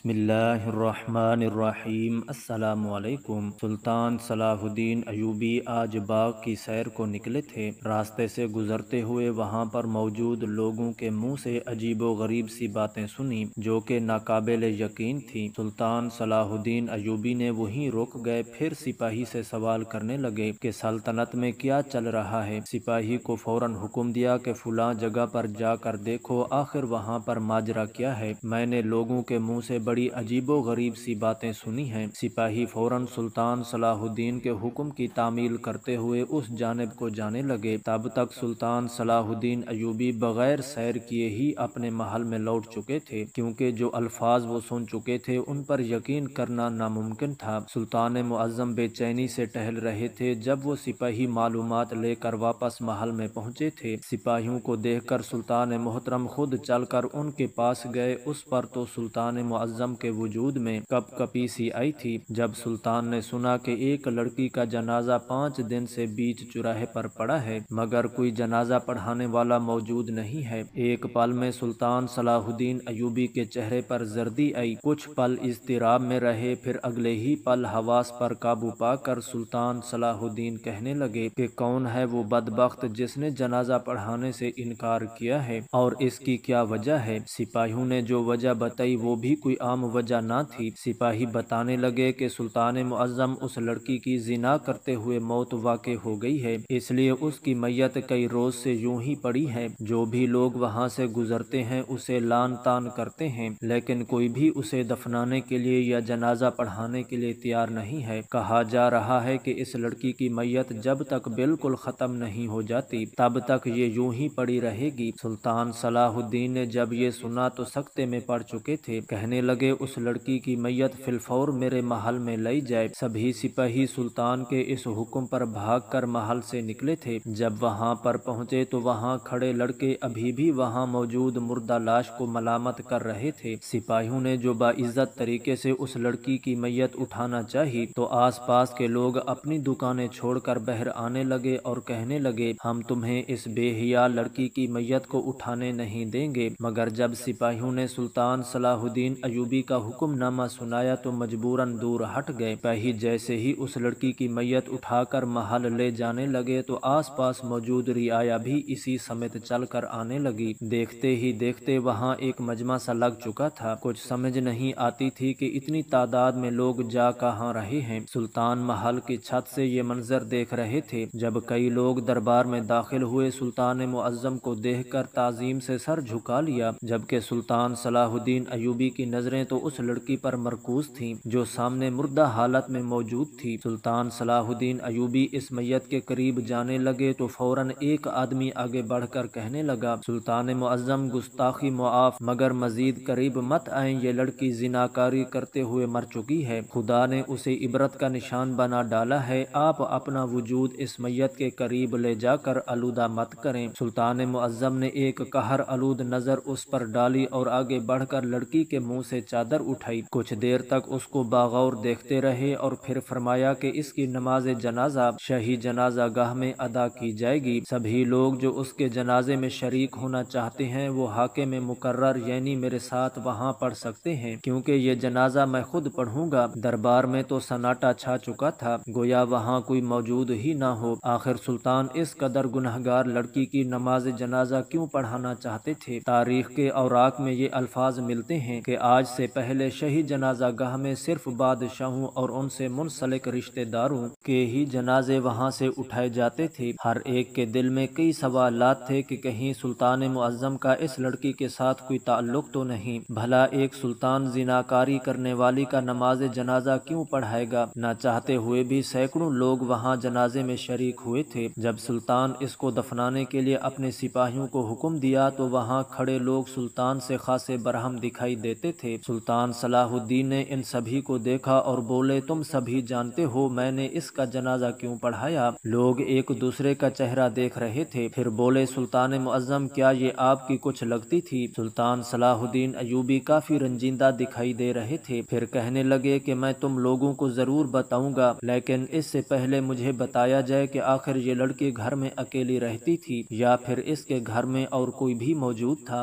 بسم اللہ الرحمن الرحیم۔ السلام علیکم۔ سلطان صلاح الدین ایوبی آج باغ کی سیر کو نکلے تھے۔ راستے سے گزرتے ہوئے وہاں پر موجود لوگوں کے منہ سے عجیب و غریب سی باتیں سنی جو کہ ناقابل یقین تھیں۔ سلطان صلاح الدین ایوبی نے وہیں رک گئے، پھر سپاہی سے سوال کرنے لگے کہ سلطنت میں کیا چل رہا ہے۔ سپاہی کو فوراً حکم دیا کہ فلاں جگہ پر جا کر دیکھو، آخر وہاں پر ماجرا کیا ہے۔ میں نے لوگوں کے منہ سے بڑی عجیب و غریب سی باتیں سنی ہیں۔ سپاہی فوراً سلطان صلاح الدین کے حکم کی تعمیل کرتے ہوئے اس جانب کو جانے لگے۔ تب تک سلطان صلاح الدین ایوبی بغیر سیر کیے ہی اپنے محل میں لوٹ چکے تھے، کیونکہ جو الفاظ وہ سن چکے تھے ان پر یقین کرنا ناممکن تھا۔ سلطان معظم بے چینی سے ٹہل رہے تھے جب وہ سپاہی معلومات لے کر واپس محل میں پہنچے تھے۔ سپاہیوں کو دیکھ کر سلطان محترم خود چل کر ان کے پاس گئے۔ اس پر تو سلطان معظم کے وجود میں کپ کپی سی آئی تھی جب سلطان نے سنا کہ ایک لڑکی کا جنازہ 5 دن سے بیچ چوراہے پر پڑا ہے، مگر کوئی جنازہ پڑھانے والا موجود نہیں ہے۔ ایک پل میں سلطان صلاح الدین ایوبی کے چہرے پر زردی آئی، کچھ پل اضطراب میں رہے، پھر اگلے ہی پل حواس پر قابو پا کر سلطان صلاح الدین کہنے لگے کہ کون ہے وہ بدبخت جس نے جنازہ پڑھانے سے انکار کیا ہے، اور اس کی کیا وجہ ہے؟ سپاہیوں نے جو وجہ بتائی وہ بھی کوئی عام وجہ نہ تھی۔ سپاہی بتانے لگے کہ سلطان معظم اس لڑکی کی زنا کرتے ہوئے موت واقع ہو گئی ہے، اس لیے اس کی میت کئی روز سے یوں ہی پڑی ہے۔ جو بھی لوگ وہاں سے گزرتے ہیں اسے لان تان کرتے ہیں، لیکن کوئی بھی اسے دفنانے کے لیے یا جنازہ پڑھانے کے لیے تیار نہیں ہے۔ کہا جا رہا ہے کہ اس لڑکی کی میت جب تک بالکل ختم نہیں ہو جاتی تب تک یہ یوں ہی پڑی رہے گی۔ سلطان صلاح الدین نے جب یہ سنا تو سکتے میں پڑ چکے تھے، کہنے لگے اس لڑکی کی میت فی الفور میرے محل میں لائی جائے۔ سبھی سپاہی سلطان کے اس حکم پر بھاگ کر محل سے نکلے تھے۔ جب وہاں پر پہنچے تو وہاں کھڑے لڑکے ابھی بھی وہاں موجود مردہ لاش کو ملامت کر رہے تھے۔ سپاہیوں نے جو باعزت طریقے سے اس لڑکی کی میت اٹھانا چاہی تو آس پاس کے لوگ اپنی دکانیں چھوڑ کر باہر آنے لگے اور کہنے لگے ہم تمہیں اس بے حیا لڑکی کی میت کو اٹھانے نہیں دیں گے۔ مگر جب سپاہیوں نے سلطان صلاح الدین ایوبی کا حکم نامہ سنایا تو مجبوراً دور ہٹ گئے۔ سپاہی جیسے ہی اس لڑکی کی میت اٹھا کر محل لے جانے لگے تو آس پاس موجود رعایا بھی اسی سمت چل کر آنے لگی۔ دیکھتے ہی دیکھتے وہاں ایک مجمع سا لگ چکا تھا۔ کچھ سمجھ نہیں آتی تھی کہ اتنی تعداد میں لوگ جا کہاں رہے ہیں۔ سلطان محل کی چھت سے یہ منظر دیکھ رہے تھے جب کئی لوگ دربار میں داخل ہوئے۔ سلطان معظم کو دیکھ کر تعظیم سے سر جھکا لیا، جبکہ سلطان صلاح الدین ایوبی کی نظریں تو اس لڑکی پر مرکوز تھیں جو سامنے مردہ حالت میں موجود تھی۔ سلطان صلاح الدین ایوبی اس میت کے قریب جانے لگے تو فوراً ایک آدمی آگے بڑھ کر کہنے لگا سلطان معظم گستاخی معاف، مگر مزید قریب مت آئیں، یہ لڑکی زناکاری کرتے ہوئے مر چکی ہے، خدا نے اسے عبرت کا نشان بنا ڈالا ہے، آپ اپنا وجود اس میت کے قریب لے جا کر آلودہ مت کریں۔ سلطان معظم نے ایک قہر آلود نظر اس پر ڈالی اور آگے بڑھ کر لڑکی کے منہ سے چادر اٹھائی، کچھ دیر تک اس کو باغور دیکھتے رہے اور پھر فرمایا کہ اس کی نماز جنازہ شاہی جنازہ گاہ میں ادا کی جائے گی۔ سبھی لوگ جو اس کے جنازے میں شریک ہونا چاہتے ہیں وہ حاکم مقرر یعنی میرے ساتھ وہاں پڑھ سکتے ہیں، کیونکہ یہ جنازہ میں خود پڑھوں گا۔ دربار میں تو سناٹا چھا چکا تھا، گویا وہاں کوئی موجود ہی نہ ہو۔ آخر سلطان اس قدر گنہگار لڑکی کی نماز جنازہ کیوں پڑھانا چاہتے تھے؟ تاریخ کے اوراق میں یہ الفاظ ملتے ہیں کہ آج سے پہلے شاہی جنازہ گاہ میں صرف بادشاہوں اور ان سے منسلک رشتہ داروں کے ہی جنازے وہاں سے اٹھائے جاتے تھے۔ ہر ایک کے دل میں کئی سوالات تھے کہ کہیں سلطان معظم کا اس لڑکی کے ساتھ کوئی تعلق تو نہیں؟ بھلا ایک سلطان زناکاری کرنے والی کا نماز جنازہ کیوں پڑھائے گا؟ نہ چاہتے ہوئے بھی سینکڑوں لوگ وہاں جنازے میں شریک ہوئے تھے۔ جب سلطان اس کو دفنانے کے لیے اپنے سپاہیوں کو حکم دیا تو وہاں کھڑے لوگ سلطان سے خاصے برہم دکھائی دیتے تھے۔ سلطان صلاح الدین نے ان سبھی کو دیکھا اور بولے تم سبھی جانتے ہو میں نے اس کا جنازہ کیوں پڑھایا؟ لوگ ایک دوسرے کا چہرہ دیکھ رہے تھے، پھر بولے سلطان معظم کیا یہ آپ کی کچھ لگتی تھی؟ سلطان صلاح الدین ایوبی کافی رنجیدہ دکھائی دے رہے تھے، پھر کہنے لگے کہ میں تم لوگوں کو ضرور بتاؤں گا، لیکن اس سے پہلے مجھے بتایا جائے کہ آخر یہ لڑکی گھر میں اکیلی رہتی تھی یا پھر اس کے گھر میں اور کوئی بھی موجود تھا؟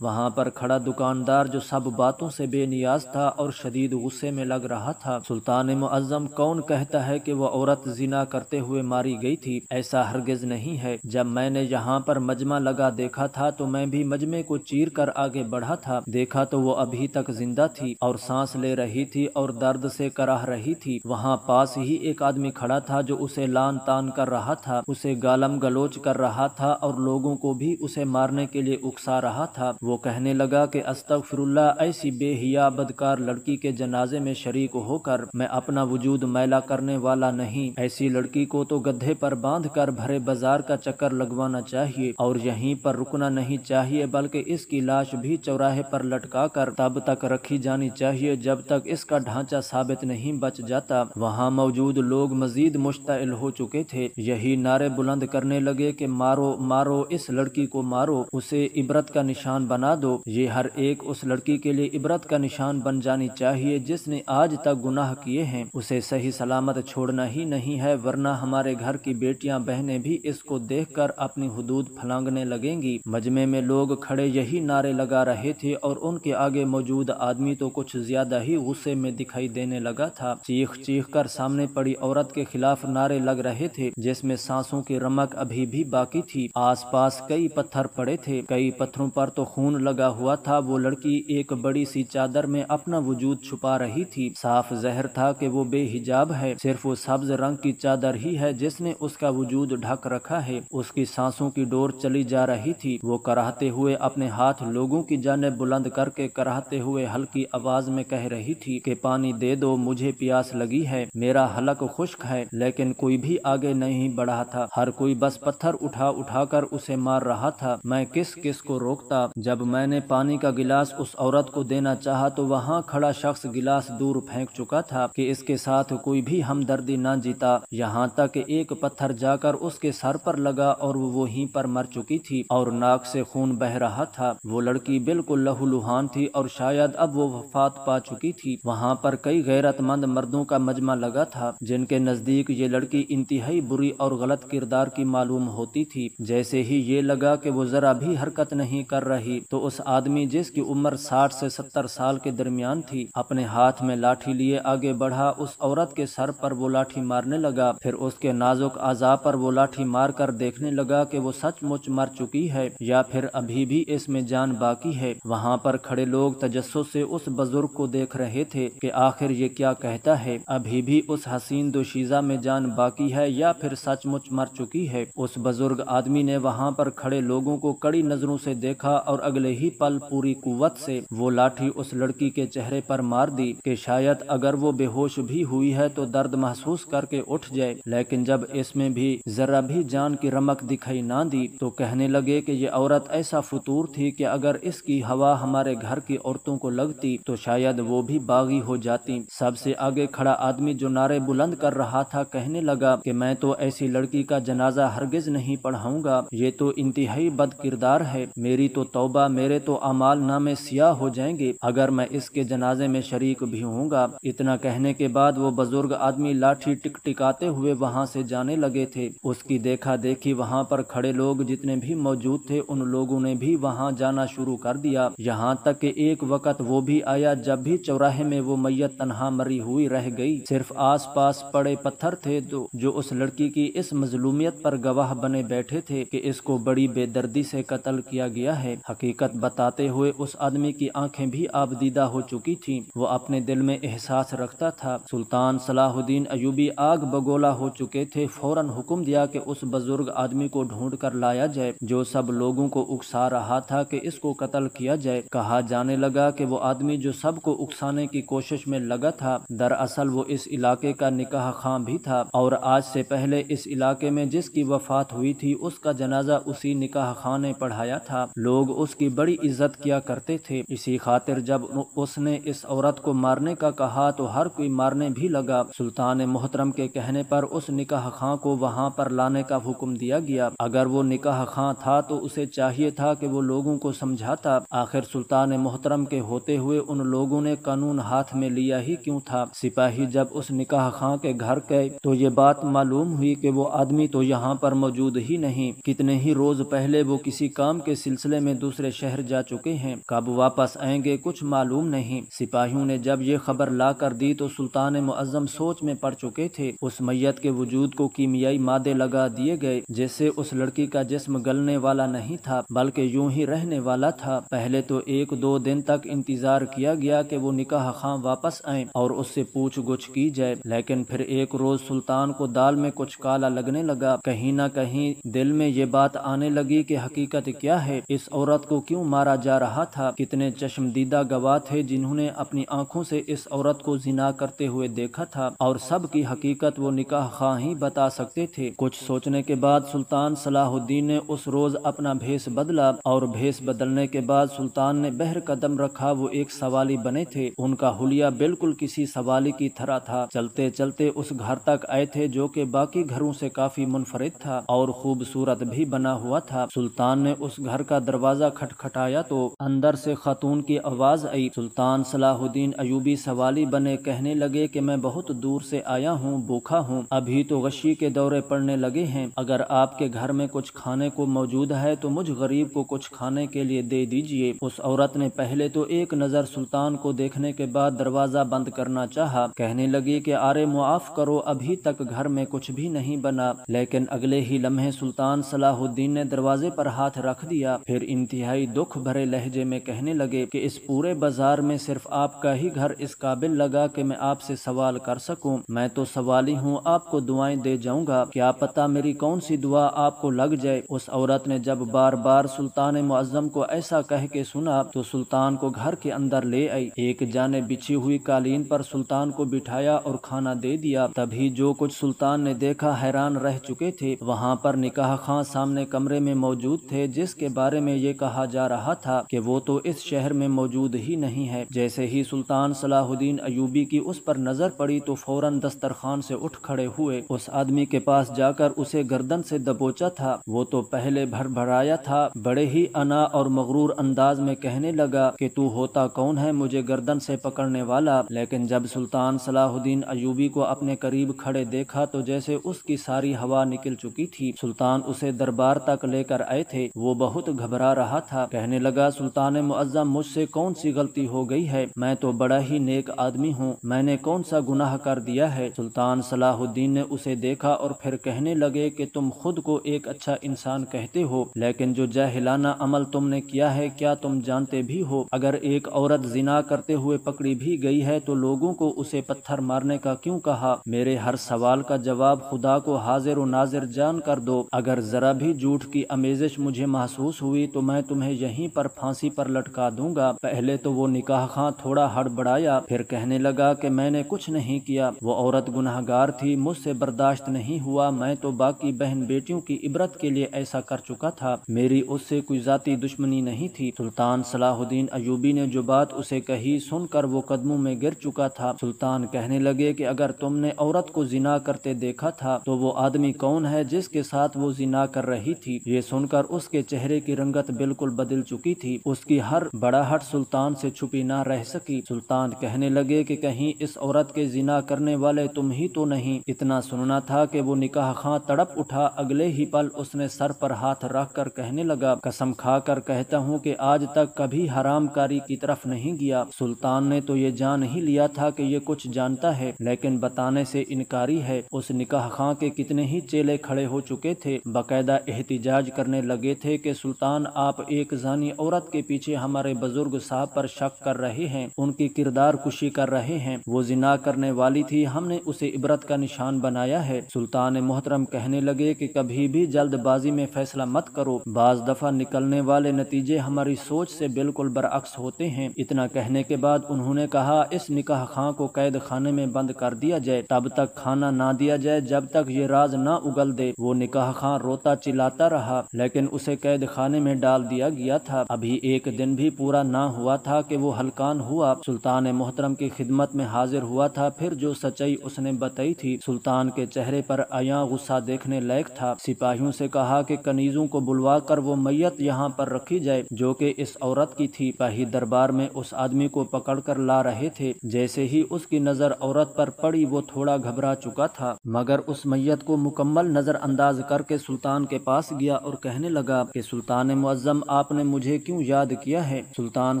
وہاں پر کھڑا دکاندار جو سب باتوں سے بے نیاز تھا اور شدید غصے میں لگ رہا تھا۔ سلطان معظم، کون کہتا ہے کہ وہ عورت زنا کرتے ہوئے ماری گئی تھی؟ ایسا ہرگز نہیں ہے۔ جب میں نے یہاں پر مجمع لگا دیکھا تھا تو میں بھی مجمع کو چیر کر آگے بڑھا تھا، دیکھا تو وہ ابھی تک زندہ تھی اور سانس لے رہی تھی اور درد سے کراہ رہی تھی۔ وہاں پاس ہی ایک آدمی کھڑا تھا جو اسے لان تان کر رہا تھا، اسے گالم گلوچ کر رہا تھا اور لوگوں کو بھی اسے مارنے کے لیے اکسا رہا تھا۔ وہ کہنے لگا کہ استغفر اللہ، ایسی بے حیا بدکار لڑکی کے جنازے میں شریک ہو کر میں اپنا وجود میلا کرنے والا نہیں۔ ایسی لڑکی کو تو گدھے پر باندھ کر بھرے بازار کا چکر لگوانا چاہیے اور یہیں پر رکنا نہیں چاہیے، بلکہ اس کی لاش بھی چوراہے پر لٹکا کر تب تک رکھی جانی چاہیے جب تک اس کا ڈھانچہ ثابت نہیں بچ جاتا۔ وہاں موجود لوگ مزید مشتعل ہو چکے تھے، یہی نعرے بلند کرنے لگے کہ مارو مارو، اس لڑکی کو مارو، اسے عبرت کا نشان بنا دو۔ یہ ہر ایک اس لڑکی کے لیے عبرت کا نشان بن جانی چاہیے جس نے آج تک گناہ کیے ہیں، اسے صحیح سلامت چھوڑنا ہی نہیں ہے، ورنہ ہمارے گھر کی بیٹیاں بہنیں بھی اس کو دیکھ کر اپنی حدود پھلانگنے لگیں گی۔ مجمع میں لوگ کھڑے یہی نعرے لگا رہے تھے اور ان کے آگے موجود آدمی تو کچھ زیادہ ہی غصے میں دکھائی دینے لگا تھا، چیخ چیخ کر سامنے پڑی عورت کے خلاف نعرے لگ رہے تھے جس میں سانسوں کی رمق ابھی بھی باقی تھی۔ آس پاس کئی پتھر پڑے تھے، کئی پتھروں پر تو خون لگا ہوا تھا۔ وہ لڑکی ایک بڑی سی چادر میں اپنا وجود چھپا رہی تھی، صاف ظاہر تھا کہ وہ بے حجاب ہے، صرف وہ سبز رنگ کی چادر ہی ہے جس نے اس کا وجود ڈھک رکھا ہے۔ اس کی سانسوں کی ڈور چلی جا رہی تھی، وہ کراہتے ہوئے اپنے ہاتھ لوگوں کی جانب بلند کر کے کراہتے ہوئے ہلکی آواز میں کہہ رہی تھی کہ پانی دے دو، مجھے پیاس لگی ہے، میرا حلق خشک ہے۔ لیکن کوئی بھی آگے نہیں بڑھا تھا، ہر کوئی بس پتھر اٹھا اٹھا کر اسے مار رہا تھا۔ میں کس کس کو روکتا؟ جب میں نے پانی کا گلاس اس عورت کو دینا چاہا تو وہاں کھڑا شخص گلاس دور پھینک چکا تھا کہ اس کے ساتھ کوئی بھی ہمدردی نہ جیتا، یہاں تک کہ ایک پتھر جا کر اس کے سر پر لگا اور وہ وہیں پر مر چکی تھی اور ناک سے خون بہہ رہا تھا۔ وہ لڑکی بالکل لہولہان تھی اور شاید اب وہ وفات پا چکی تھی۔ وہاں پر کئی غیرت مند مردوں کا مجمع لگا تھا جن کے نزدیک یہ لڑکی انتہائی بری اور غلط کردار کی معلوم ہوتی تھی۔ جیسے ہی یہ لگا کہ وہ ذرا بھی حرکت نہیں کر رہی تو اس آدمی جس کی عمر 60 سے 70 سال کے درمیان تھی اپنے ہاتھ میں لاٹھی لیے آگے بڑھا، اس عورت کے سر پر وہ لاٹھی مارنے لگا، پھر اس کے نازک اعضاء پر وہ لاٹھی مار کر دیکھنے لگا کہ وہ سچ مچ مر چکی ہے یا پھر ابھی بھی اس میں جان باقی ہے۔ وہاں پر کھڑے لوگ تجسس سے اس بزرگ کو دیکھ رہے تھے کہ آخر یہ کیا کہتا ہے، ابھی بھی اس حسین دوشیزہ میں جان باقی ہے یا پھر سچ مچ مر چکی ہے۔ اس بزرگ آدمی نے وہاں پر کھڑے لوگوں کو کڑی نظروں سے دیکھا اور اگلے ہی پل پوری قوت سے وہ لاٹھی اس لڑکی کے چہرے پر مار دی کہ شاید اگر وہ بے ہوش بھی ہوئی ہے تو درد محسوس کر کے اٹھ جائے، لیکن جب اس میں بھی ذرا بھی جان کی رمق دکھائی نہ دی تو کہنے لگے کہ یہ عورت ایسا فطور تھی کہ اگر اس کی ہوا ہمارے گھر کی عورتوں کو لگتی تو شاید وہ بھی باغی ہو جاتی۔ سب سے آگے کھڑا آدمی جو نعرے بلند کر رہا تھا کہنے لگا کہ میں تو ایسی لڑکی کا جنازہ ہرگز نہیں پڑھاؤں گا، یہ تو انتہائی بد کردار ہے، میری تو توبہ، میرے تو اعمال نامے سیاہ ہو جائیں گے اگر میں اس کے جنازے میں شریک بھی ہوں گا۔ اتنا کہنے کے بعد وہ بزرگ آدمی لاٹھی ٹک ٹکاتے ہوئے وہاں سے جانے لگے تھے۔ اس کی دیکھا دیکھی وہاں پر کھڑے لوگ جتنے بھی موجود تھے ان لوگوں نے بھی وہاں جانا شروع کر دیا، یہاں تک کہ ایک وقت وہ بھی آیا جب بھی چوراہے میں وہ میت تنہا مری ہوئی رہ گئی، صرف آس پاس پڑے پتھر تھے جو اس لڑکی کی اس مظلومیت پر گواہ بنے بیٹھے تھے کہ اس کو بڑی بے دردی سے قتل کیا گیا ہے۔ حقیقت بتاتے ہوئے اس آدمی کی آنکھیں بھی آبدیدہ ہو چکی تھیں، وہ اپنے دل میں احساس رکھتا تھا سلطان صلاح الدین ایوبی آگ بگولا ہو چکے تھے۔ فوراً حکم دیا کہ اس بزرگ آدمی کو ڈھونڈ کر لایا جائے جو سب لوگوں کو اکسا رہا تھا کہ اس کو قتل کیا جائے۔ کہا جانے لگا کہ وہ آدمی جو سب کو اکسانے کی کوشش میں لگا تھا دراصل وہ اس علاقے کا نکاح خواں بھی تھا اور آج سے پہلے اس علاقے میں جس کی وفات ہوئی تھی اس کا جنازہ اسی نکاح خواں نے پڑھایا تھا۔ لوگ اس کی بڑی عزت کیا کرتے تھے، اسی خاطر جب اس نے اس عورت کو مارنے کا کہا تو ہر کوئی مارنے بھی لگا۔ سلطان محترم کے کہنے پر اس نکاح خواں کو وہاں پر لانے کا حکم دیا گیا۔ اگر وہ نکاح خواں تھا تو اسے چاہیے تھا کہ وہ لوگوں کو سمجھاتا، آخر سلطان محترم کے ہوتے ہوئے ان لوگوں نے قانون ہاتھ میں لیا ہی کیوں تھا۔ سپاہی جب اس نکاح خواں کے گھر گئے تو یہ بات معلوم ہوئی کہ وہ آدمی تو یہاں پر موجود ہی نہیں، کتنے ہی روز پہلے وہ کسی کام کے سلسلے میں دوسرے شہر جا چکے ہیں، کب واپس آئیں گے کچھ معلوم نہیں۔ سپاہیوں نے جب یہ خبر لا کر دی تو سلطان معظم سوچ میں پڑ چکے تھے۔ اس میت کے وجود کو کیمیائی مادے لگا دیے گئے جس سے اس لڑکی کا جسم گلنے والا نہیں تھا بلکہ یوں ہی رہنے والا تھا۔ پہلے تو 1-2 دن تک انتظار کیا گیا کہ وہ نکاح خواں واپس آئیں اور اس سے پوچھ گچھ کی جائے، لیکن پھر ایک روز سلطان کو دال میں کچھ کالا لگنے لگا۔ کہیں نہ کہیں دل میں یہ بات آنے لگی کہ حقیقت کیا ہے، اس عورت کو کیوں مارا جا رہا تھا؟ کتنے چشمدیدہ گواہ تھے جنہوں نے اپنی آنکھوں سے اس عورت کو زنا کرتے ہوئے دیکھا تھا، اور سب کی حقیقت وہ نکاح خواں ہی بتا سکتے تھے۔ کچھ سوچنے کے بعد سلطان صلاح الدین نے اس روز اپنا بھیس بدلا، اور بھیس بدلنے کے بعد سلطان نے بہر قدم رکھا۔ وہ ایک سوالی بنے تھے، ان کا حلیہ بالکل کسی سوالی کی طرح تھا۔ چلتے چلتے اس گھر تک آئے تھے جو کہ باقی گھروں سے کافی منفرد تھا اور خوبصورت بھی بنا ہوا تھا۔ سلطان نے اس گھر کا دروازہ کھٹکھٹایا تو اندر سے خاتون کی آواز آئی۔ سلطان صلاح الدین ایوبی سوالی بنے، کہنے لگے کہ میں بہت دور سے آیا ہوں، بھوکھا ہوں، ابھی تو غشی کے دورے پڑنے لگے ہیں، اگر آپ کے گھر میں کچھ کھانے کو موجود ہے تو مجھ غریب کو کچھ کھانے کے لیے دے دیجیے۔ اس عورت نے پہلے تو ایک نظر سلطان کو دیکھنے کے بعد دروازہ بند کرنا چاہا، کہنے لگی کہ آرے معاف کرو، ابھی تک گھر میں کچھ بھی نہیں بنا، لیکن اگلے ہی لمحے سلطان صلاح الدین نے دروازے پر ہاتھ رکھ دیا، پھر انتہائی دکھ بھرے لہجے میں کہنے لگے کہ اس پورے بازار میں صرف آپ کا ہی گھر اس قابل لگا کہ میں آپ سے سوال کر سکوں، میں تو سوالی ہوں، آپ کو دعائیں دے جاؤں گا، کیا پتہ میری کون سی دعا آپ کو لگ جائے۔ اس عورت نے جب بار بار سلطان معظم کو ایسا کہہ کے سنا تو سلطان کو گھر کے اندر لے آئی، ایک جانب بچھی ہوئی قالین پر سلطان کو بٹھایا اور کھانا دے دیا۔ تبھی جو کچھ سلطان نے دیکھا حیران رہ چکے تھے۔ وہاں پر نکاح خواں سامنے کمرے میں موجود تھے جس کے بارے میں یہ کہا جا رہا تھا کہ وہ تو اس شہر میں موجود ہی نہیں ہے۔ جیسے ہی سلطان صلاح الدین ایوبی کی اس پر نظر پڑی تو فوراً دسترخوان سے اٹھ کھڑے ہوئے، اس آدمی کے پاس جا کر اسے گردن سے دبوچا تھا۔ وہ تو پہلے بھڑبڑایا تھا، بڑے ہی انا اور مغرور انداز میں کہنے لگا کہ تو ہوتا کون ہے مجھے گردن سے پکڑنے والا، لیکن جب سلطان صلاح الدین ایوبی کو اپنے قریب کھڑے دیکھا تو جیسے اس کی ساری ہوا نکل چکی تھی۔ سلطان اسے دربار تک لے کر آئے تھے، وہ بہت گھبرا رہا تھا، کہنے لگا سلطان معظم مجھ سے کون سی غلطی ہو گئی ہے، میں تو بڑا ہی نیک آدمی ہوں، میں نے کون سا گناہ کر دیا ہے۔ سلطان صلاح الدین نے اسے دیکھا اور پھر کہنے لگے کہ تم خود کو ایک اچھا انسان کہتے ہو، لیکن جو جاہلانہ عمل تم نے کیا ہے کیا تم جانتے بھی ہو، اگر ایک عورت زنا کرتے ہوئے پکڑی بھی گئی ہے تو لوگوں کو اسے پتھر مارنے کا کیوں کہا؟ میرے ہر سوال کا جواب خدا کو حاضر و ناظر جان کر دو، اگر ذرا بھی جھوٹ کی آمیزش مجھے محسوس ہوئی تو میں تمہیں یہیں پر پھانسی پر لٹکا دوں گا۔ پہلے تو وہ نکاح خواں تھوڑا ہڑبڑایا، پھر کہنے لگا کہ میں نے کچھ نہیں کیا، وہ عورت گنہگار تھی، مجھ سے برداشت نہیں ہوا، میں تو باقی بہن بیٹیوں کی عبرت کے لیے ایسا کر چکا تھا، میری اس سے کوئی ذاتی دشمنی نہیں تھی۔ سلطان صلاح الدین ایوبی نے جو بات اسے کہی سن کر وہ قدموں میں گر چکا تھا۔ سلطان کہنے لگے کہ اگر تم نے عورت کو زنا کرتے دیکھا تھا تو وہ آدمی کون ہے جس کے ساتھ وہ زنا کر رہی تھی؟ یہ سن کر اس کے چہرے کی رنگت بالکل بدل چکی تھی، اس کی ہر بڑاہٹ سلطان سے چھپی نہ رہ سکی۔ سلطان کہنے لگے کہ کہیں اس عورت کے زنا کرنے والے تم ہی تو نہیں؟ اتنا سننا تھا کہ وہ نکاح خواں تڑپ اٹھا، اگلے ہی پل اس نے سر پر ہاتھ رکھ کر کہنے لگا قسم کھا کر کہتا ہوں کہ آج تک کبھی حرام کاری کی طرف نہیں گیا۔ سلطان نے تو یہ جان ہی لیا تھا کہ یہ کچھ جانتا ہے لیکن بتانے سے انکاری ہے۔ اس نکاح خواں کے کتنے ہی چیلے کھڑے ہو چکے تھے، باقاعدہ احتجاج کرنے لگے تھے کہ سلطان آپ ایک زانی عورت کے پیچھے ہمارے بزرگ صاحب پر شک کر رہے ہیں، ان کی کردار کشی کر رہے ہیں، وہ زنا کرنے والی تھی، ہم نے اسے عبرت کا نشان بنایا ہے۔ سلطان محترم کہنے لگے کہ کبھی بھی جلد بازی میں فیصلہ مت کرو، بعض دفعہ نکلنے والے نتیجے ہماری سوچ سے بالکل برعکس ہوتے ہیں۔ اتنا کہنے کے بعد انہوں نے کہا اس نکاح خواں کو قید خانے میں بند کر دیا جائے، تب تک کھانا نہ دیا جائے جب تک یہ راز نہ اگل دے۔ وہ نکاح خواں روتا چلاتا رہا لیکن اسے قید خانے میں ڈال دیا گیا تھا، ابھی ایک دن بھی پورا نہ ہوا تھا کہ وہ ہلکان ہوا، سلطان محترم کی خدمت میں حاضر ہوا تھا، پھر جو سچائی اس نے بتائی تھی سلطان کے چہرے پر عیاں غصہ دیکھنے لائق تھا۔ سپاہیوں سے کہا کہ کنیزوں کو بلوا کر وہ میت یہاں پر رکھی جائے جو کہ اس عورت کی تھی۔ سپاہی دربار میں اس آدمی کو پکڑ کر لا رہے تھے، جیسے ہی اس کی نظر عورت پر پڑی وہ تھوڑا گھبرا چکا تھا مگر اس میت کو مکمل نظر انداز کر کے سلطان کے پاس گیا اور کہنے لگا کہ سلطان معظم آپ نے مجھے کیوں یاد کیا ہے؟ سلطان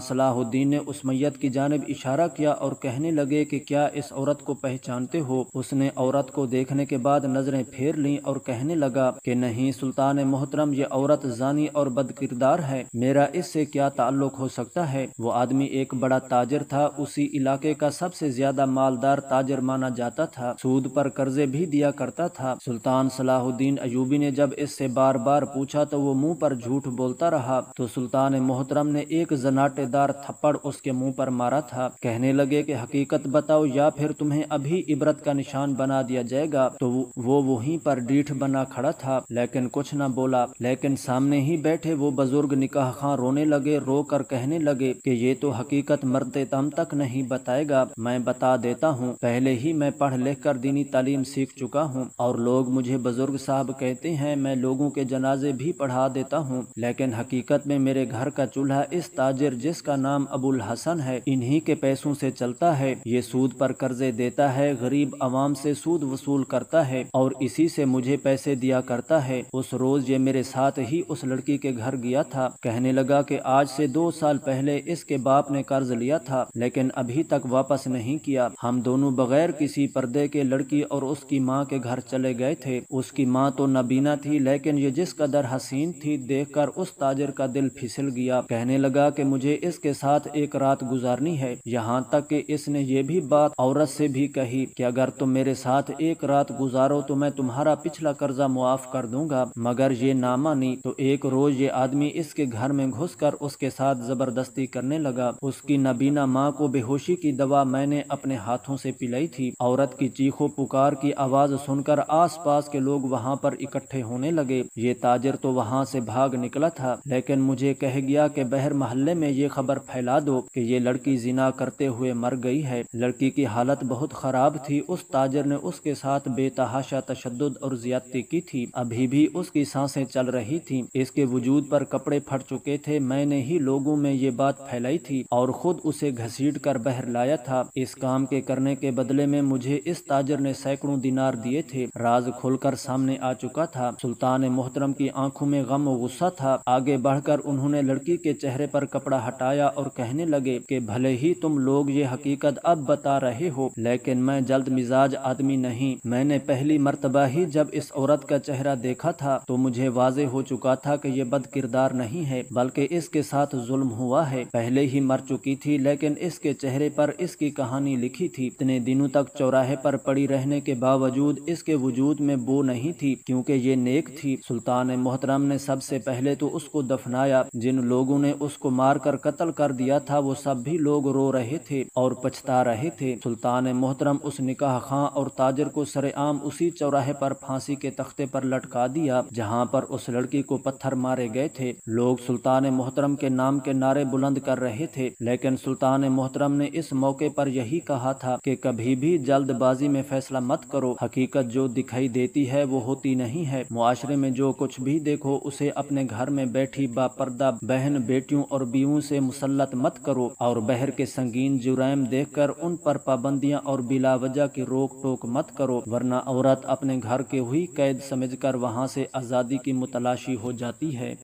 صلاح الدین نے اس میت کی جانب اشارہ کیا اور کہنے لگے کہ کیا اس عورت کو پہچانتے ہو؟ اس نے عورت کو دیکھنے کے بعد نظریں پھیر لیں اور کہنے لگا کہ نہیں سلطان محترم، یہ عورت زانی اور بد کردار ہے، میرا اس سے کیا تعلق ہو سکتا ہے؟ وہ آدمی ایک بڑا تاجر تھا، اسی علاقے کا سب سے زیادہ مالدار تاجر مانا جاتا تھا، سود پر قرضے بھی دیا کرتا تھا۔ سلطان صلاح الدین ایوبی نے جب اس سے بار بار پوچھا تو وہ منہ پر جھوٹ بولتا رہا، تو سلطان محترم نے ایک زناٹے دار تھپڑ اس کے منہ پر مارا تھا۔ کہنے لگے کہ حقیقت بتاؤ یا پھر تمہیں ابھی عبرت کا نشان بنا دیا جائے گا۔ تو وہ وہیں پر ڈیٹھ بنا کھڑا تھا لیکن کچھ نہ بولا، لیکن سامنے ہی بیٹھے وہ بزرگ نکاح خواہ رونے لگے، رو کر کہنے لگے کہ یہ تو حقیقت مرتے دم تک نہیں بتائے گا، میں بتا دیتا ہوں، پہلے ہی میں پڑھ لکھ کر دینی تعلیم سیکھ چکا ہوں اور لوگ مجھے بزرگ صاحب کہتے ہیں، میں لوگوں کے جنازے بھی پڑھا دیتا ہوں، لیکن حقیقت میں میرے گھر کا چولہا اس تاجر جس کا نام ابو الحسن ہے انہی کے پیسوں سے چلتا ہے، یہ سود پر قرضے دیتا ہے، غریب عوام سے سود وصول کرتا ہے اور اسی سے مجھے پیسے دیا کرتا ہے۔ اس روز یہ میرے ساتھ ہی اس لڑکی کے گھر گیا تھا۔ کہنے لگا کہ آج سے 2 سال پہلے اس کے باپ نے قرض لیا تھا لیکن ابھی تک واپس نہیں کیا، ہم دونوں بغیر کسی پردے کے لڑکی اور اس کی ماں کے گھر چلے گئے تھے۔ اس کی ماں تو نابینا تھی لیکن یہ جس قدر حسین تھی دیکھ کر اس تاجر کا دل پھسل گیا، کہنے لگا کہ مجھے اس کے ساتھ ایک رات گزارنی ہے، یہاں تک کہ اس نے یہ بھی بات عورت سے بھی کہی کہ اگر تم میرے ساتھ ایک رات گزارو تو میں تمہارا پچھلا قرضہ معاف کر دوں گا، مگر یہ نہ مانی۔ تو ایک روز یہ آدمی اس کے گھر میں گھس کر اس کے ساتھ زبردستی کرنے لگا۔ اس کی نابینا ماں کو بے ہوشی کی دوا میں نے اپنے ہاتھوں سے پلائی تھی۔ عورت کی چیخو پکار کی آواز سن کر آس پاس کے لوگ وہاں پر اکٹھے ہونے لگے۔ یہ تاجر تو وہاں سے بھاگ نکلا تھا لیکن مجھے کہہ گیا کہ بہر محلے میں یہ خبر پھیلا دو کہ یہ لڑکی زنا کرتے ہوئے مر گئی ہے۔ لڑکی کی حالت بہت خراب تھی، اس تاجر نے اس کے ساتھ بے تحاشا تشدد اور زیادتی کی تھی، ابھی بھی اس کی سانسیں چل رہی تھیں، اس کے وجود پر کپڑے پھٹ چکے تھے، میں نے ہی لوگوں میں یہ بات پھیلائی تھی اور خود اسے گھسیٹ کر بہر لایا تھا۔ اس کام کے کرنے کے بدلے میں مجھے اس تاجر نے سینکڑوں دینار دیے تھے۔ راز کھل کر سامنے آ چکا تھا۔ سلطان محترم کی آنکھوں میں غم و غصہ تھا۔ آگے بڑھ کر انہوں نے لڑکی کے چہرے پر کپڑا ہٹایا اور کہنے لگے کہ بھلے ہی تم لوگ یہ حقیقت اب بتا رہے ہو لیکن میں جلد مزاج آدمی نہیں، میں نے پہلی مرتبہ ہی جب اس عورت کا چہرہ دیکھا تھا تو مجھے واضح ہو چکا تھا کہ یہ بد کردار نہیں ہے بلکہ اس کے ساتھ ظلم ہوا ہے، پہلے ہی مر چکی تھی لیکن اس کے چہرے پر اس کی کہانی لکھی تھی۔ اتنے دنوں تک چوراہے پر پڑی رہنے کے باوجود اس کے وجود میں بو نہیں تھی کیونکہ یہ نیک تھی۔ سلطان محترم نے سب سے پہلے تو اس کو دفنایا، جن لوگوں نے اس کو مار کر قتل کر دیا تھا وہ سب بھی لوگ رو رہے تھے اور پچھتا رہے تھے۔ سلطان محترم اس نکاح خواہ اور تاجر کو سرے عام اسی چوراہے پر پھانسی کے تختے پر لٹکا دیا جہاں پر اس لڑکی کو پتھر مارے گئے تھے۔ لوگ سلطان محترم کے نام کے نعرے بلند کر رہے تھے لیکن سلطان محترم نے اس موقع پر یہی کہا تھا کہ کبھی بھی جلد بازی میں فیصلہ مت کرو، حقیقت جو دکھائی دیتی ہے وہ ہوتی نہیں ہے، معاشرے میں جو کچھ بھی دیکھو اسے اپنے گھر میں بیٹھی باپردہ بہن بیٹیوں اور بیووں سے مسلط مت کرو اور بہر کے سنگین جرائم دیکھ کر ان پر پابندیاں اور بلا وجہ کی روک ٹوک مت کرو ورنہ عورت اپنے گھر کے ہوئی قید سمجھ کر وہاں سے آزادی کی متلاشی ہو جاتی ہے۔